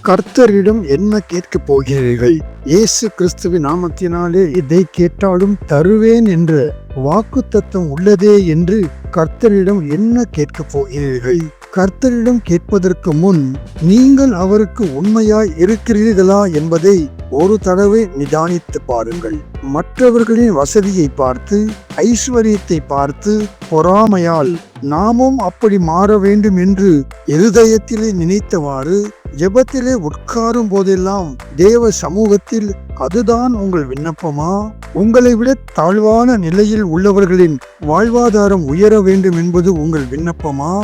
கர்த்தரிடம் என்ன கேட்கப் போகிறீர்கள்? இயேசு கிறிஸ்துவின் நாமத்தினாலே இதை கேட்டாலும் தருவேன் என்ற வாக்குத்தத்தம் உள்ளதே என்று கர்த்தரிடம் என்ன கேட்கப் போகிறீர்கள்? கர்த்தரிடம் கேட்பதற்கு முன் நீங்கள் அவருக்கு உண்மையாய் இருக்கிறீர்களா என்பதை ஒரு தடவை நிதானித்து பாருங்கள். மற்றவர்களின் வசதியை பார்த்து, ஐஸ்வர்யத்தை பார்த்து பொறாமையால் நாமும் அப்படி மாற வேண்டும் என்று இருதயத்திலே நினைத்தவாறு ஜெபத்திலே உட்காரும் போதெல்லாம் தேவ சமூகத்தில் அதுதான் உங்கள் விண்ணப்பமா? உங்களை விட தாழ்வான நிலையில் உள்ளவர்களின் வாழ்வாதாரம் உயர வேண்டும் என்பது உங்கள் விண்ணப்பமா?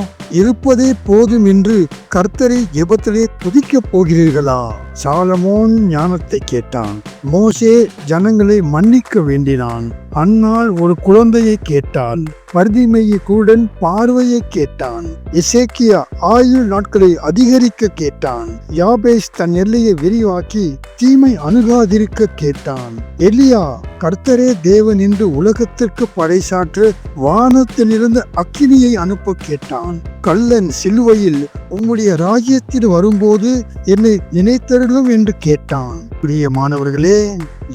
இருப்பதே போதும் என்று கர்த்தரை ஜெபத்திலே துதிக்கப் போகிறீர்களா? சாலமோன் ஞானத்தை கேட்டான். மோசே ஜனங்களை மன்னிக்க வேண்டினான். அன்னாள் ஒரு குழந்தையை கேட்டாள். பர்திமேயு குருடன் பார்வையை கேட்டான். எசேக்கியா ஆயுள் நாட்களை அதிகரிக்க கேட்டான். யாபேஸ் தன் எல்லையை விரிவாக்கி தீமை அணுகாதிருக்க கேட்டான். எலியா கர்த்தரே தேவன் என்று உலகத்திற்கு பறைசாற்ற வானத்திலிருந்து அக்கினியை அனுப்ப கேட்டான். கள்ளன் சிலுவையில் உம்முடைய ராஜ்யத்தில் வரும்போது என்னை நினைத்தருளும் என்று கேட்டான். பிரியமானவர்களே,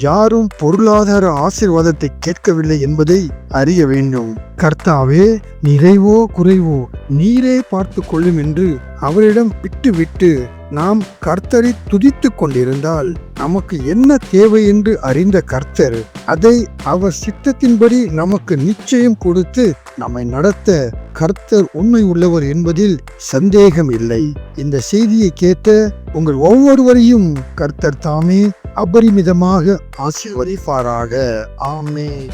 யாரும் பொருளாதார ஆசீர்வாதத்தை கேட்கவில்லை என்பதை அறிய வேண்டும். கர்த்தாவே, நிறைவோ குறைவோ நீரே பார்த்து கொள்ளும் என்று அவரிடம் விட்டு நாம் கர்த்தரை துதித்து கொண்டிருந்தால் நமக்கு என்ன தேவை என்று அறிந்த கர்த்தர் அதை அவர் சித்தத்தின்படி நமக்கு நிச்சயம் கொடுத்து நம்மை நடத்த கர்த்தர் உண்மை உள்ளவர் என்பதில் சந்தேகம் இல்லை. இந்த செய்தியை கேட்ட உங்கள் ஒவ்வொருவரையும் கர்த்தர் தாமே அபரிமிதமாக ஆசீர்வதிப்பாராக. ஆமென்.